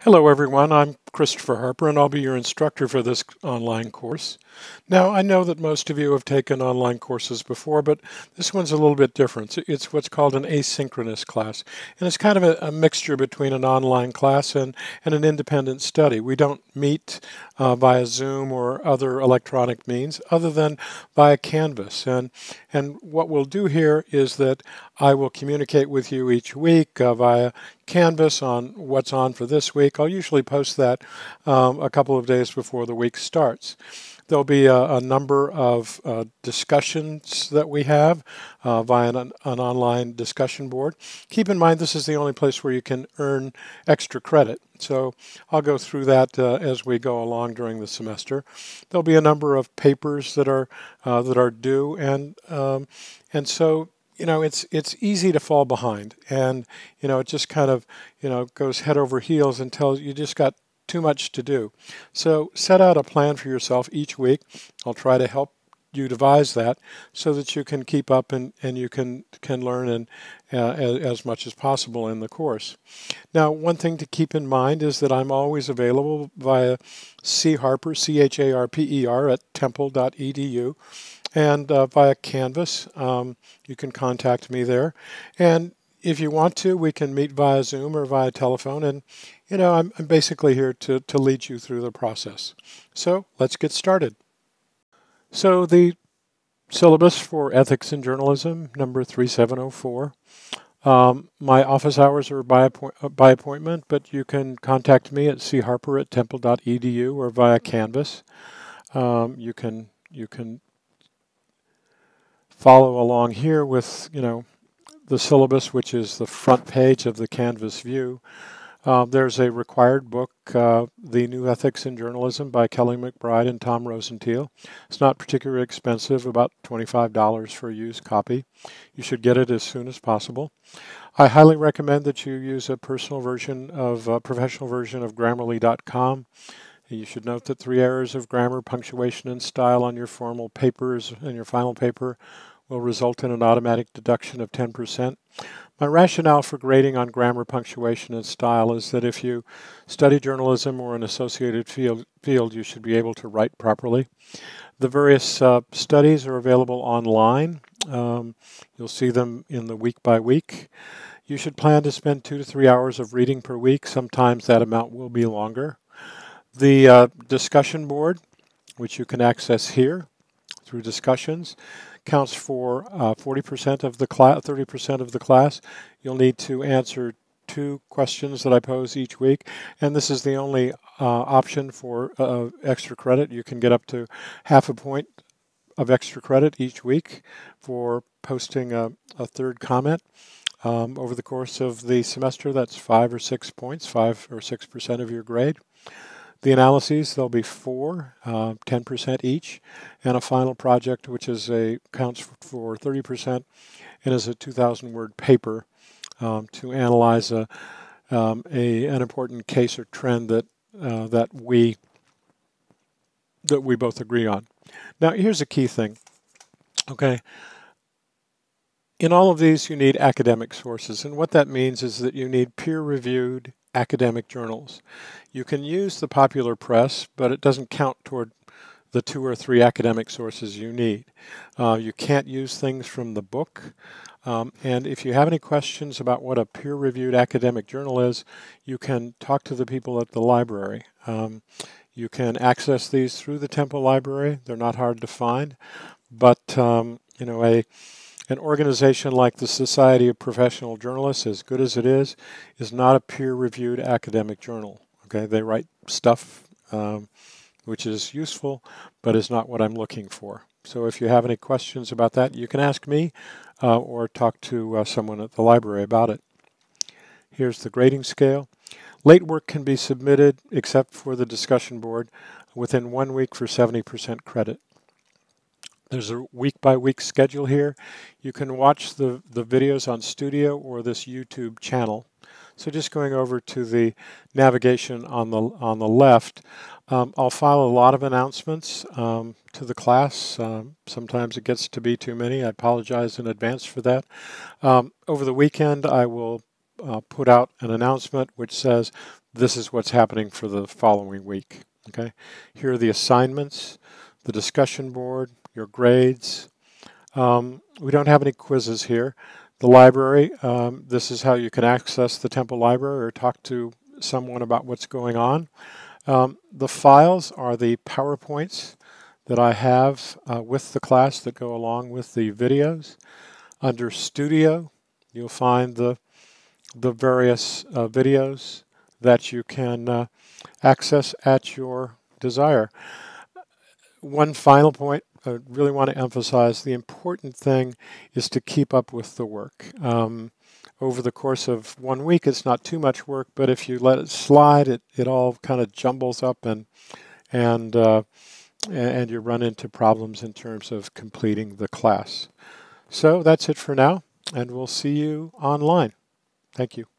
Hello everyone, I'm Christopher Harper and I'll be your instructor for this online course. Now I know that most of you have taken online courses before, but this one's a little bit different. It's what's called an asynchronous class, and it's kind of a mixture between an online class and an independent study. We don't meet via Zoom or other electronic means other than via Canvas. And what we'll do here is that I will communicate with you each week via Canvas on what's on for this week. I'll usually post that a couple of days before the week starts. There'll be a number of discussions that we have via an online discussion board. Keep in mind this is the only place where you can earn extra credit. So I'll go through that as we go along during the semester. There'll be a number of papers that are due, and so it's easy to fall behind, and it just kind of goes head over heels until you just got too much to do. So set out a plan for yourself each week. I'll try to help you devise that so that you can keep up and you can learn as much as possible in the course. Now, one thing to keep in mind is that I'm always available via charper, CHARPER at temple.edu, and via Canvas. You can contact me there. And if you want to, we can meet via Zoom or via telephone, and I'm basically here to lead you through the process. So let's get started. So the syllabus for Ethics in Journalism, number 3704. My office hours are by appointment, but you can contact me at charper at temple.edu or via Canvas. You can follow along here with the syllabus, which is the front page of the Canvas view. There's a required book, The New Ethics in Journalism by Kelly McBride and Tom Rosenthal. It's not particularly expensive, about $25 for a used copy. You should get it as soon as possible. I highly recommend that you use a professional version of Grammarly.com. You should note that 3 errors of grammar, punctuation, and style on your formal papers and your final paper will result in an automatic deduction of 10%. My rationale for grading on grammar, punctuation, and style is that if you study journalism or an associated field, you should be able to write properly. The various studies are available online. You'll see them in the week by week. You should plan to spend 2 to 3 hours of reading per week. Sometimes that amount will be longer. The discussion board, which you can access here through discussions, counts for 40% of the class, 30% of the class. You'll need to answer 2 questions that I pose each week, and this is the only option for extra credit. You can get up to half a point of extra credit each week for posting a third comment. Over the course of the semester, that's 5 or 6 points, 5 or 6% of your grade. The analyses, there'll be 4, 10% each, and a final project, which counts for 30% and is a 2,000-word paper to analyze an important case or trend that we both agree on. Now, here's a key thing. Okay. In all of these, you need academic sources, and what that means is that you need peer-reviewed academic journals. You can use the popular press, but it doesn't count toward the 2 or 3 academic sources you need. You can't use things from the book. And if you have any questions about what a peer-reviewed academic journal is, you can talk to the people at the library. You can access these through the Temple Library. They're not hard to find, but an organization like the Society of Professional Journalists, as good as it is not a peer-reviewed academic journal. Okay, they write stuff which is useful, but is not what I'm looking for. So if you have any questions about that, you can ask me or talk to someone at the library about it. Here's the grading scale. Late work can be submitted, except for the discussion board, within 1 week for 70% credit. There's a week-by-week schedule here. You can watch the videos on Studio or this YouTube channel. So just going over to the navigation on the left, I'll file a lot of announcements to the class. Sometimes it gets to be too many. I apologize in advance for that. Over the weekend, I will put out an announcement which says this is what's happening for the following week. Okay, here are the assignments, the discussion board, your grades. We don't have any quizzes here. The library, this is how you can access the Temple Library or talk to someone about what's going on. The files are the PowerPoints that I have with the class that go along with the videos. Under Studio, you'll find the various videos that you can access at your desire. One final point I really want to emphasize, the important thing is to keep up with the work. Over the course of 1 week, it's not too much work, but if you let it slide, it all kind of jumbles up and you run into problems in terms of completing the class. So that's it for now, and we'll see you online. Thank you.